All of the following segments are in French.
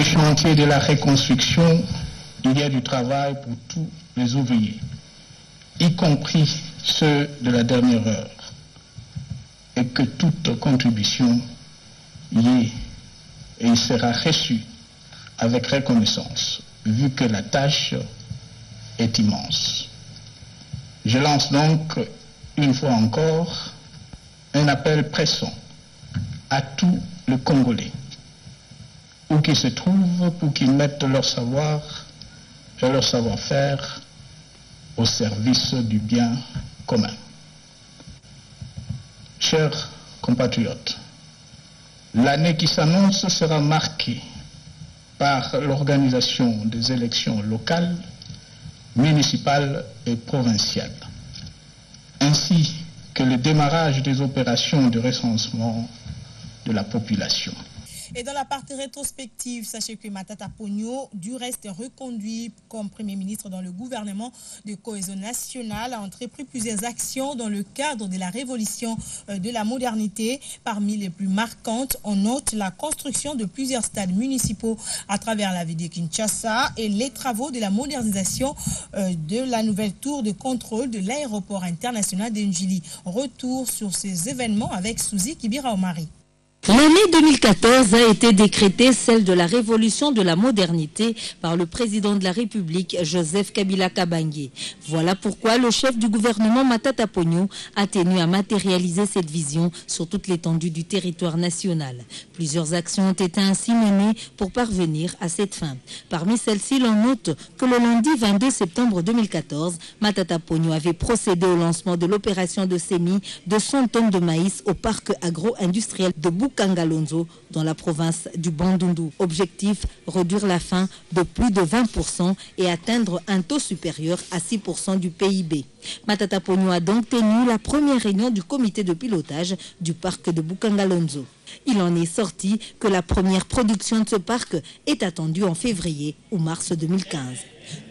le chantier de la reconstruction, il y a du travail pour tous les ouvriers, y compris ceux de la dernière heure, et que toute contribution y est et il sera reçu avec reconnaissance, vu que la tâche est immense. Je lance donc, une fois encore, un appel pressant à tous les Congolais, où qu'ils se trouvent, pour qu'ils mettent leur savoir et leur savoir-faire au service du bien commun. Chers compatriotes, l'année qui s'annonce sera marquée par l'organisation des élections locales, municipales et provinciales, ainsi que le démarrage des opérations de recensement de la population. Et dans la partie rétrospective, sachez que Matata Ponyo, du reste reconduit comme Premier ministre dans le gouvernement de cohésion nationale, a entrepris plusieurs actions dans le cadre de la révolution de la modernité. Parmi les plus marquantes, on note la construction de plusieurs stades municipaux à travers la ville de Kinshasa et les travaux de la modernisation de la nouvelle tour de contrôle de l'aéroport international de Njili. Retour sur ces événements avec Souzy Kibira Omari. L'année 2014 a été décrétée celle de la révolution de la modernité par le président de la République, Joseph Kabila Kabange. Voilà pourquoi le chef du gouvernement Matata Ponyo a tenu à matérialiser cette vision sur toute l'étendue du territoire national. Plusieurs actions ont été ainsi menées pour parvenir à cette fin. Parmi celles-ci, l'on note que le lundi 22 septembre 2014, Matata Ponyo avait procédé au lancement de l'opération de semis de 100 tonnes de maïs au parc agro-industriel de Bukangalonzo dans la province du Bandundu. Objectif, réduire la faim de plus de 20% et atteindre un taux supérieur à 6% du PIB. Matata Ponyo a donc tenu la première réunion du comité de pilotage du parc de Bukangalonzo. Il en est sorti que la première production de ce parc est attendue en février ou mars 2015.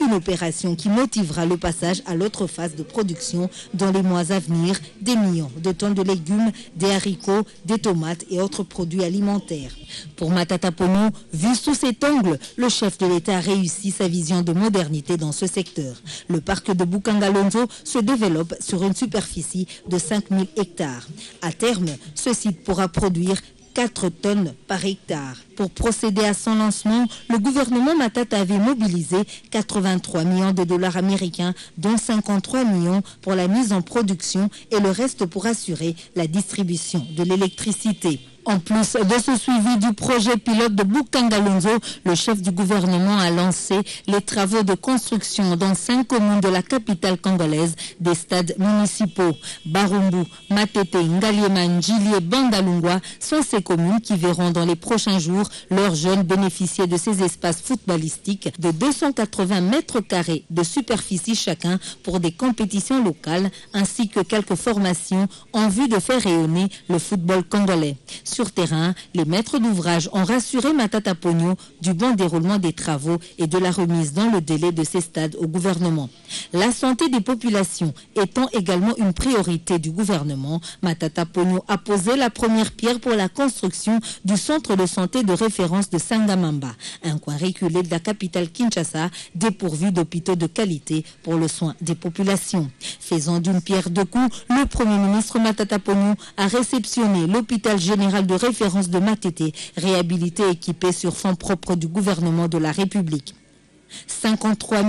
Une opération qui motivera le passage à l'autre phase de production dans les mois à venir des millions de tonnes de légumes, des haricots, des tomates et autres produits alimentaires. Pour Matata Ponyo, vu sous cet angle, le chef de l'État a réussi sa vision de modernité dans ce secteur. Le parc de Bukangalonzo se développe sur une superficie de 5000 hectares. À terme, ce site pourra produire 4 tonnes par hectare. Pour procéder à son lancement, le gouvernement Matata avait mobilisé 83 millions de dollars américains, dont 53 millions pour la mise en production et le reste pour assurer la distribution de l'électricité. En plus de ce suivi du projet pilote de Bukangalonzo, le chef du gouvernement a lancé les travaux de construction dans 5 communes de la capitale congolaise des stades municipaux. Barumbu, Matete, Ngaliema, Njili et Bandalungwa sont ces communes qui verront dans les prochains jours leurs jeunes bénéficier de ces espaces footballistiques de 280 mètres carrés de superficie chacun pour des compétitions locales ainsi que quelques formations en vue de faire rayonner le football congolais. Sur terrain, les maîtres d'ouvrage ont rassuré Matata Ponyo du bon déroulement des travaux et de la remise dans le délai de ces stades au gouvernement. La santé des populations étant également une priorité du gouvernement, Matata Ponyo a posé la première pierre pour la construction du centre de santé de référence de Sangamamba, un coin reculé de la capitale Kinshasa, dépourvu d'hôpitaux de qualité pour le soin des populations. Faisant d'une pierre deux coups, le Premier ministre Matata Ponyo a réceptionné l'hôpital général de référence de Matete, réhabilité et équipé sur fonds propres du gouvernement de la République. 53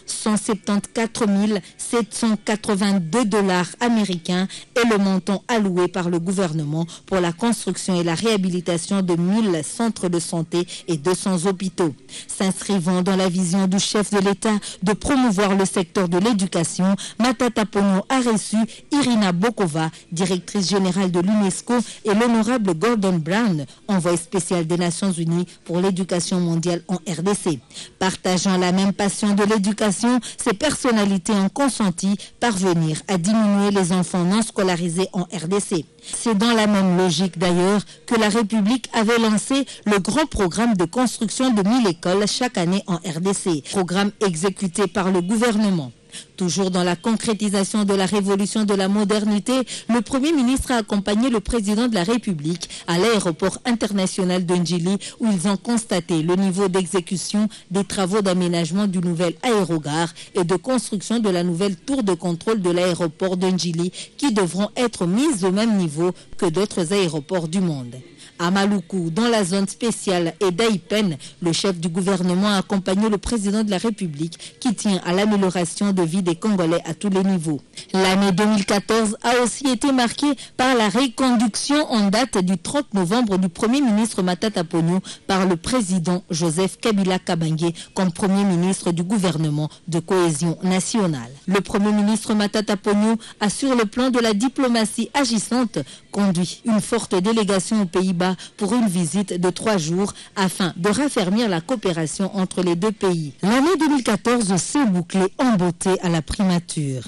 174 782 dollars américains est le montant alloué par le gouvernement pour la construction et la réhabilitation de 1000 centres de santé et 200 hôpitaux. S'inscrivant dans la vision du chef de l'État de promouvoir le secteur de l'éducation, Matata Ponyo a reçu Irina Bokova, directrice générale de l'UNESCO, et l'honorable Gordon Brown, envoyé spécial des Nations Unies pour l'éducation mondiale en RDC. Partageant la même passion de l'éducation, ces personnalités ont consenti parvenir à diminuer les enfants non scolarisés en RDC. C'est dans la même logique d'ailleurs que la République avait lancé le grand programme de construction de 1000 écoles chaque année en RDC, programme exécuté par le gouvernement. Toujours dans la concrétisation de la révolution de la modernité, le Premier ministre a accompagné le président de la République à l'aéroport international de Ndjili où ils ont constaté le niveau d'exécution des travaux d'aménagement du nouvel aérogare et de construction de la nouvelle tour de contrôle de l'aéroport de Ndjili qui devront être mises au même niveau que d'autres aéroports du monde. À Maluku, dans la zone spéciale et d'Aïpen, le chef du gouvernement a accompagné le président de la République qui tient à l'amélioration de vie des Congolais à tous les niveaux. L'année 2014 a aussi été marquée par la reconduction en date du 30 novembre du Premier ministre Matata Ponyo par le président Joseph Kabila Kabange comme Premier ministre du gouvernement de cohésion nationale. Le Premier ministre Matata Ponyo a sur le plan de la diplomatie agissante conduit une forte délégation aux Pays-Bas pour une visite de 3 jours afin de raffermir la coopération entre les deux pays. L'année 2014 s'est bouclée en beauté à la primature.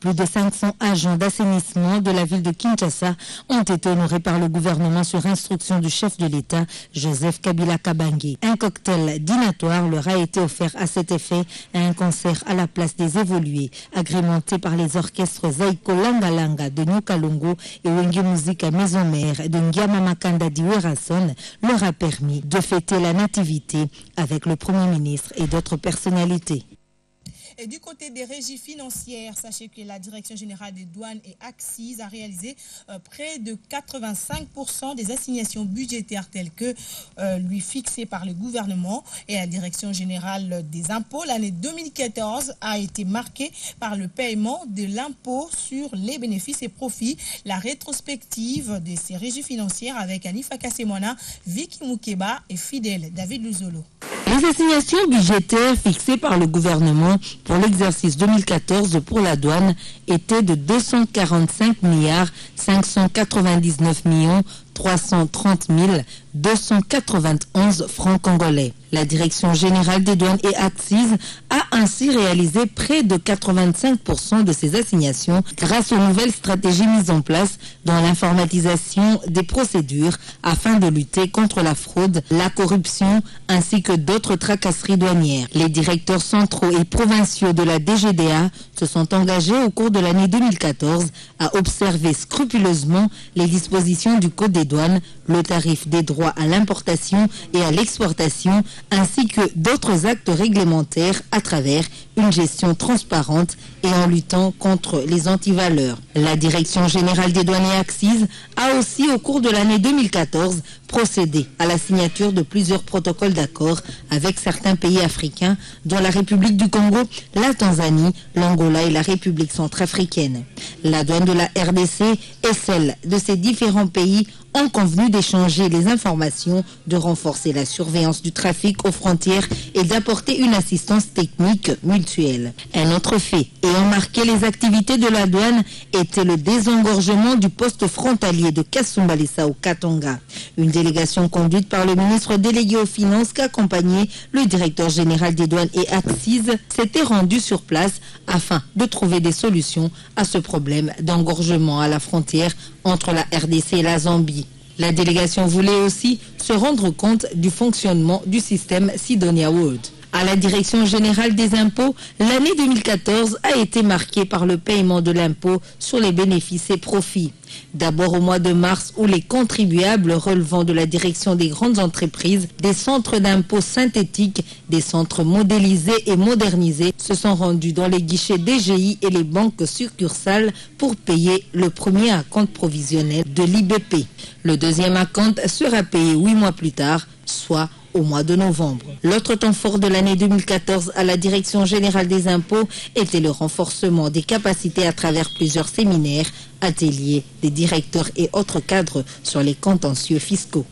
Plus de 500 agents d'assainissement de la ville de Kinshasa ont été honorés par le gouvernement sur instruction du chef de l'État, Joseph Kabila Kabange. Un cocktail dînatoire leur a été offert à cet effet à un concert à la place des évolués, agrémenté par les orchestres Zaiko Langa Langa de Nyokalongo et Wenge Musica Maison Mère de Ngiama Makanda d'Iwerason leur a permis de fêter la nativité avec le Premier ministre et d'autres personnalités. Et du côté des régies financières, sachez que la Direction générale des douanes et Accises a réalisé près de 85% des assignations budgétaires telles que lui fixées par le gouvernement. Et la Direction générale des impôts, l'année 2014 a été marquée par le paiement de l'impôt sur les bénéfices et profits. La rétrospective de ces régies financières avec Anifa Kassemwana, Vicky Moukeba et Fidèle David Luzolo. Les assignations budgétaires fixées par le gouvernement pour l'exercice 2014 pour la douane étaient de 245 599 330 291 francs congolais. La Direction générale des douanes et Accises a ainsi réalisé près de 85% de ces assignations grâce aux nouvelles stratégies mises en place dans l'informatisation des procédures afin de lutter contre la fraude, la corruption ainsi que d'autres tracasseries douanières. Les directeurs centraux et provinciaux de la DGDA se sont engagés au cours de l'année 2014 à observer scrupuleusement les dispositions du Code des douanes, le tarif des droits à l'importation et à l'exportation, ainsi que d'autres actes réglementaires à travers une gestion transparente et en luttant contre les antivaleurs. La Direction générale des douanes et Accises a aussi, au cours de l'année 2014, procédé à la signature de plusieurs protocoles d'accord avec certains pays africains, dont la République du Congo, la Tanzanie, l'Angola et la République centrafricaine. La douane de la RDC et celle de ces différents pays ont convenu d'échanger les informations, de renforcer la surveillance du trafic aux frontières et d'apporter une assistance technique mutuelle. Un autre fait ayant marqué les activités de la douane était le désengorgement du poste frontalier de Kasumbalesa au Katanga. Une délégation conduite par le ministre délégué aux Finances qu'accompagnait le directeur général des douanes et Accises s'était rendue sur place afin de trouver des solutions à ce problème d'engorgement à la frontière entre la RDC et la Zambie. La délégation voulait aussi se rendre compte du fonctionnement du système Sidonia World. À la Direction générale des impôts, l'année 2014 a été marquée par le paiement de l'impôt sur les bénéfices et profits. D'abord au mois de mars où les contribuables relevant de la direction des grandes entreprises, des centres d'impôts synthétiques, des centres modélisés et modernisés se sont rendus dans les guichets DGI et les banques succursales pour payer le premier acompte provisionnel de l'IBP. Le deuxième acompte sera payé 8 mois plus tard, soit au mois de novembre. L'autre temps fort de l'année 2014 à la Direction générale des impôts était le renforcement des capacités à travers plusieurs séminaires, ateliers des directeurs et autres cadres sur les contentieux fiscaux.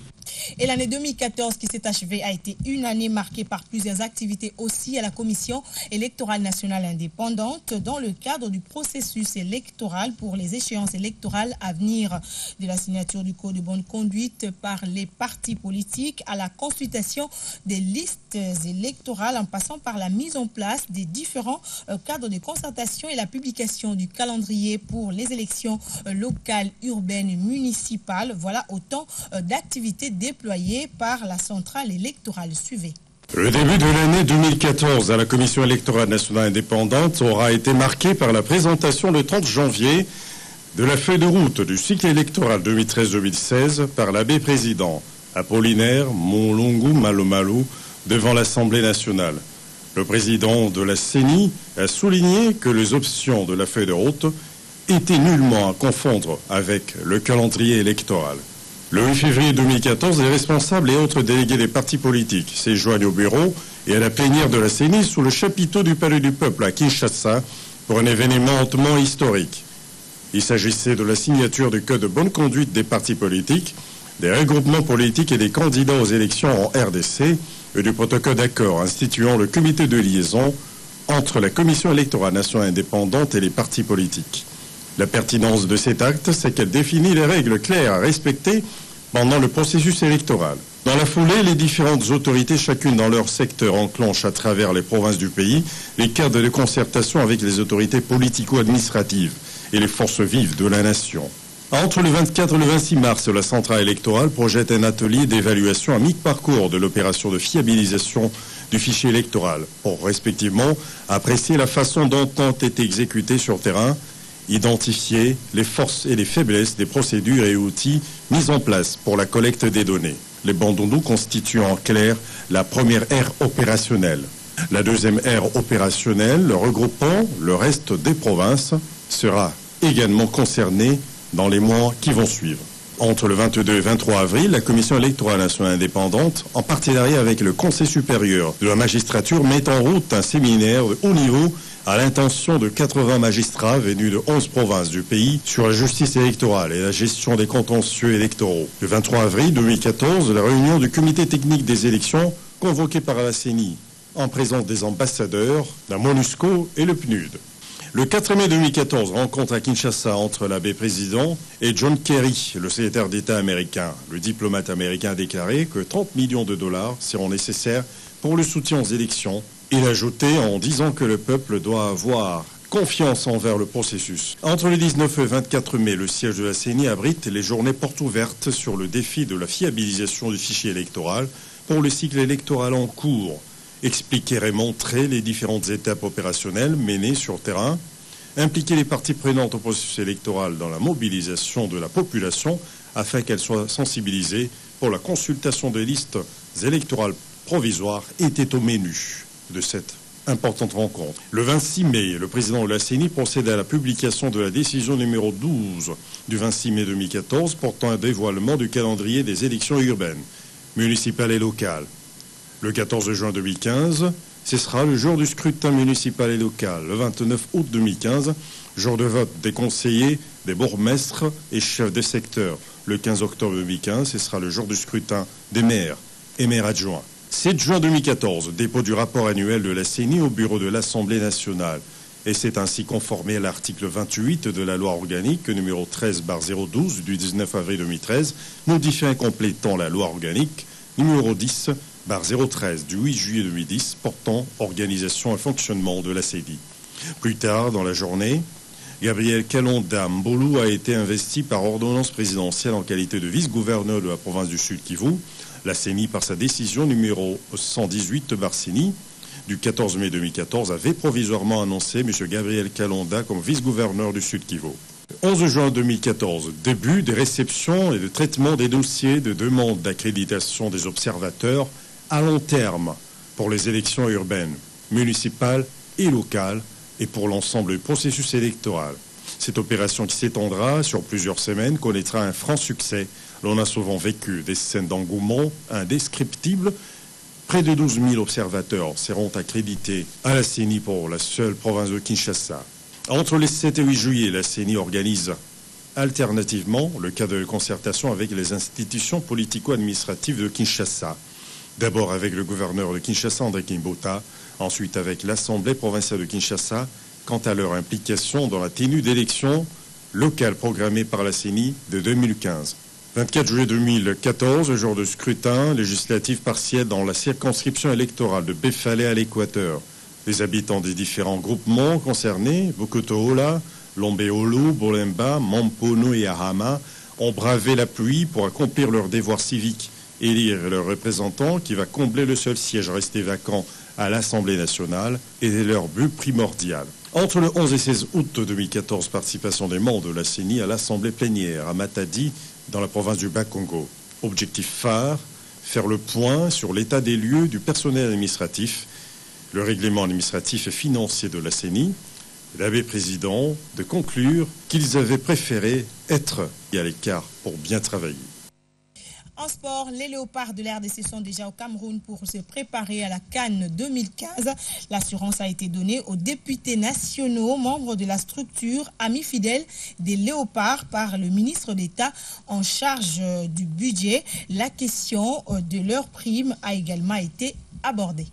Et l'année 2014 qui s'est achevée a été une année marquée par plusieurs activités aussi à la Commission électorale nationale indépendante dans le cadre du processus électoral pour les échéances électorales à venir, de la signature du Code de bonne conduite par les partis politiques à la consultation des listes électorales en passant par la mise en place des différents cadres de concertation et la publication du calendrier pour les élections locales, urbaines et municipales. Voilà autant d'activités déployées par la centrale électorale. Suivez. Le début de l'année 2014 à la Commission électorale nationale indépendante aura été marqué par la présentation le 30 janvier de la feuille de route du cycle électoral 2013-2016 par l'abbé président Apollinaire Molongo Malo devant l'Assemblée nationale. Le président de la CENI a souligné que les options de la feuille de route étaient nullement à confondre avec le calendrier électoral. Le 8 février 2014, les responsables et autres délégués des partis politiques se joignent au bureau et à la plénière de la CENI sous le chapiteau du Palais du Peuple à Kinshasa pour un événement hautement historique. Il s'agissait de la signature du Code de bonne conduite des partis politiques, des regroupements politiques et des candidats aux élections en RDC et du protocole d'accord instituant le comité de liaison entre la Commission électorale nationale indépendante et les partis politiques. La pertinence de cet acte, c'est qu'elle définit les règles claires à respecter pendant le processus électoral. Dans la foulée, les différentes autorités, chacune dans leur secteur, enclenchent à travers les provinces du pays les cadres de concertation avec les autorités politico-administratives et les forces vives de la nation. Entre le 24 et le 26 mars, la centrale électorale projette un atelier d'évaluation à mi-parcours de l'opération de fiabilisation du fichier électoral pour, respectivement, apprécier la façon dont ont été exécutées sur terrain, identifier les forces et les faiblesses des procédures et outils mis en place pour la collecte des données. Les bandondous constituent en clair la première ère opérationnelle. La deuxième ère opérationnelle, regroupant le reste des provinces, sera également concernée dans les mois qui vont suivre. Entre le 22 et 23 avril, la Commission électorale nationale indépendante, en partenariat avec le Conseil supérieur de la magistrature, met en route un séminaire de haut niveau à l'intention de 80 magistrats venus de 11 provinces du pays sur la justice électorale et la gestion des contentieux électoraux. Le 23 avril 2014, la réunion du comité technique des élections convoquée par la CENI en présence des ambassadeurs, la MONUSCO et le PNUD. Le 4 mai 2014, rencontre à Kinshasa entre l'abbé président et John Kerry, le secrétaire d'État américain. Le diplomate américain a déclaré que 30 millions de dollars seront nécessaires pour le soutien aux élections. Il a ajouté en disant que le peuple doit avoir confiance envers le processus. Entre le 19 et le 24 mai, le siège de la CENI abrite les journées portes ouvertes sur le défi de la fiabilisation du fichier électoral pour le cycle électoral en cours. Expliquer et montrer les différentes étapes opérationnelles menées sur terrain, impliquer les parties prenantes au processus électoral dans la mobilisation de la population afin qu'elle soit sensibilisée pour la consultation des listes électorales provisoires était au menu de cette importante rencontre. Le 26 mai, le président de la CENI procède à la publication de la décision numéro 12 du 26 mai 2014 portant un dévoilement du calendrier des élections urbaines, municipales et locales. Le 14 juin 2015, ce sera le jour du scrutin municipal et local. Le 29 août 2015, jour de vote des conseillers, des bourgmestres et chefs de secteur. Le 15 octobre 2015, ce sera le jour du scrutin des maires et maires adjoints. 7 juin 2014, dépôt du rapport annuel de la CENI au bureau de l'Assemblée nationale. Et c'est ainsi conformé à l'article 28 de la loi organique numéro 13/012 du 19 avril 2013, modifiant et complétant la loi organique numéro 10/013 du 8 juillet 2010 portant organisation et fonctionnement de la CENI. Plus tard dans la journée, Gabriel Kalonda Mbolu a été investi par ordonnance présidentielle en qualité de vice-gouverneur de la province du Sud-Kivu. La CENI, par sa décision numéro 118/CENI du 14 mai 2014, avait provisoirement annoncé M. Gabriel Kalonda comme vice-gouverneur du Sud-Kivu. 11 juin 2014, début des réceptions et de traitement des dossiers de demande d'accréditation des observateurs à long terme pour les élections urbaines, municipales et locales et pour l'ensemble du processus électoral. Cette opération qui s'étendra sur plusieurs semaines connaîtra un franc succès. L'on a souvent vécu des scènes d'engouement indescriptibles. Près de 12 000 observateurs seront accrédités à la CENI pour la seule province de Kinshasa. Entre les 7 et 8 juillet, la CENI organise alternativement le cadre de concertation avec les institutions politico-administratives de Kinshasa. D'abord avec le gouverneur de Kinshasa, André Kimbota, ensuite avec l'Assemblée provinciale de Kinshasa, quant à leur implication dans la tenue d'élections locales programmées par la CENI de 2015. 24 juillet 2014, jour de scrutin législatif partiel dans la circonscription électorale de Befale à l'Équateur. Les habitants des différents groupements concernés, Bokotohola, Lombeolo, Bolemba, Mampono et Ahama, ont bravé la pluie pour accomplir leur devoir civique élire leur représentant qui va combler le seul siège resté vacant à l'Assemblée nationale est leur but primordial. Entre le 11 et 16 août 2014, participation des membres de la CENI à l'Assemblée plénière à Matadi, dans la province du Bas-Congo. Objectif phare, faire le point sur l'état des lieux du personnel administratif, le règlement administratif et financier de la CENI, l'abbé président de conclure qu'ils avaient préféré être à l'écart pour bien travailler. En sport, les léopards de la RDC sont déjà au Cameroun pour se préparer à la CAN 2015. L'assurance a été donnée aux députés nationaux, membres de la structure Amis fidèles des léopards par le ministre d'État en charge du budget. La question de leur prime a également été abordée.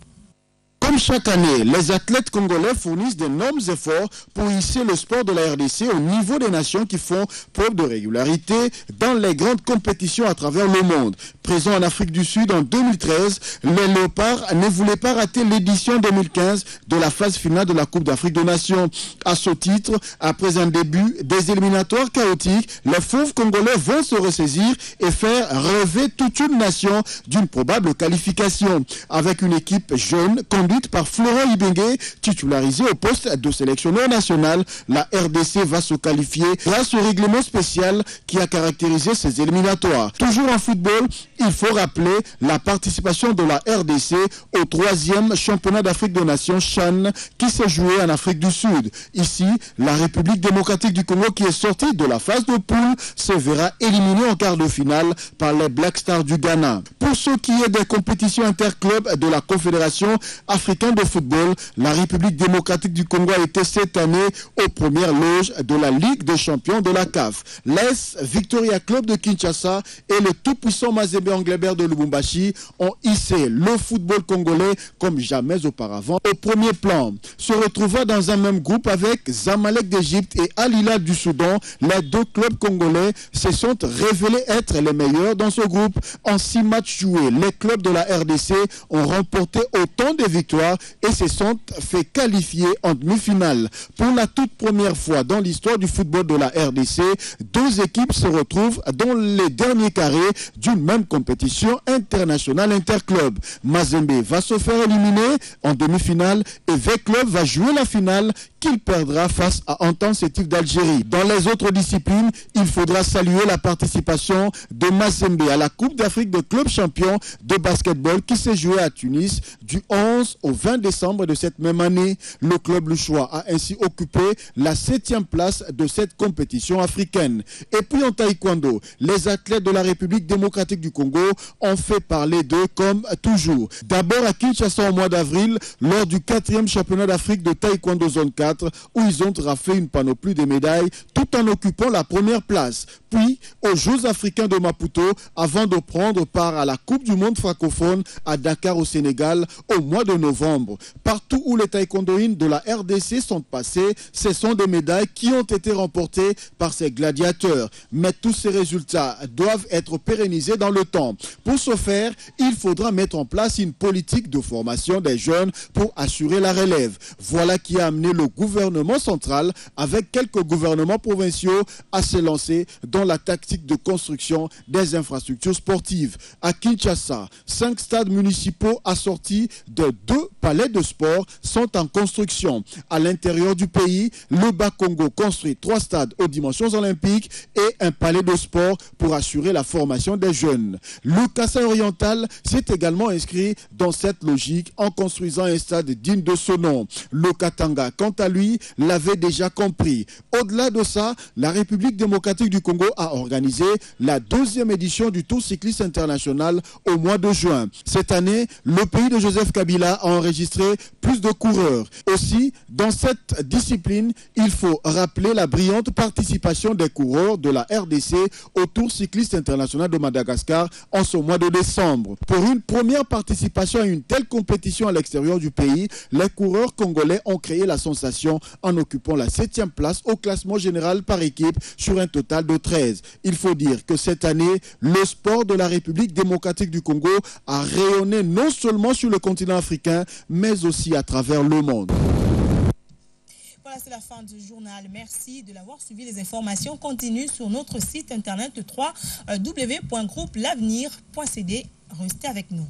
Comme chaque année, les athlètes congolais fournissent d'énormes efforts pour hisser le sport de la RDC au niveau des nations qui font preuve de régularité dans les grandes compétitions à travers le monde. Présents en Afrique du Sud en 2013, les Léopards ne voulaient pas rater l'édition 2015 de la phase finale de la Coupe d'Afrique des Nations. À ce titre, après un début des éliminatoires chaotiques, les fauves congolais vont se ressaisir et faire rêver toute une nation d'une probable qualification. Avec une équipe jeune conduite par Florent Ibenge, titularisé au poste de sélectionneur national, la RDC va se qualifier grâce au règlement spécial qui a caractérisé ces éliminatoires. Toujours en football, il faut rappeler la participation de la RDC au 3e championnat d'Afrique des Nations CHAN qui s'est joué en Afrique du Sud. Ici, la République démocratique du Congo qui est sortie de la phase de poule se verra éliminée en quart de finale par les Black Stars du Ghana. Pour ce qui est des compétitions interclubs de la Confédération africaine de football, la République démocratique du Congo a été cette année aux premières loges de la Ligue des champions de la CAF. L'AS Victoria Club de Kinshasa et le tout-puissant Mazembe Anglebert de Lubumbashi ont hissé le football congolais comme jamais auparavant au premier plan. Se retrouvant dans un même groupe avec Zamalek d'Égypte et Al Hilal du Soudan, les deux clubs congolais se sont révélés être les meilleurs dans ce groupe. En 6 matchs joués, les clubs de la RDC ont remporté autant de victoires et se sont fait qualifier en demi-finale. Pour la toute première fois dans l'histoire du football de la RDC, 2 équipes se retrouvent dans les derniers carrés d'une même compétition internationale interclub. Mazembe va se faire éliminer en demi-finale et V-Club va jouer la finale qu'il perdra face à Entente Sétif d'Algérie. Dans les autres disciplines, il faudra saluer la participation de Mazembe à la Coupe d'Afrique de clubs champions de basketball qui s'est jouée à Tunis du 11 au 20 décembre de cette même année. Le club Louchois a ainsi occupé la 7e place de cette compétition africaine. Et puis en taekwondo, les athlètes de la République démocratique du Congo ont fait parler d'eux comme toujours. D'abord à Kinshasa au mois d'avril, lors du 4e championnat d'Afrique de taekwondo zone 4, où ils ont raflé une panoplie de médailles tout en occupant la première place. Puis aux Jeux africains de Maputo, avant de prendre part à la Coupe du monde francophone à Dakar au Sénégal au mois de novembre. Partout où les taekwondoïnes de la RDC sont passés, ce sont des médailles qui ont été remportées par ces gladiateurs. Mais tous ces résultats doivent être pérennisés dans le temps. Pour ce faire, il faudra mettre en place une politique de formation des jeunes pour assurer la relève. Voilà qui a amené le gouvernement central, avec quelques gouvernements provinciaux, à se lancer dans la tactique de construction des infrastructures sportives. À Kinshasa, 5 stades municipaux assortis de 2 palais de sport sont en construction. À l'intérieur du pays, le Bas-Congo construit 3 stades aux dimensions olympiques et un palais de sport pour assurer la formation des jeunes. Le Kasaï oriental s'est également inscrit dans cette logique en construisant un stade digne de ce nom. Le Katanga, quant à lui, l'avait déjà compris. Au-delà de ça, la République démocratique du Congo a organisé la 2e édition du Tour cycliste international au mois de juin. Cette année, le pays de Joseph Kabila a enregistré plus de coureurs. Aussi, dans cette discipline, il faut rappeler la brillante participation des coureurs de la RDC au Tour cycliste international de Madagascar en ce mois de décembre. Pour une première participation à une telle compétition à l'extérieur du pays, les coureurs congolais ont créé la sensation en occupant la 7e place au classement général par équipe sur un total de 13. Il faut dire que cette année, le sport de la République démocratique du Congo a rayonné non seulement sur le continent africain, mais aussi à travers le monde. Voilà. Voilà, c'est la fin du journal. Merci de l'avoir suivi. Les informations continuent sur notre site internet www.groupe-l'avenir.cd. Restez avec nous.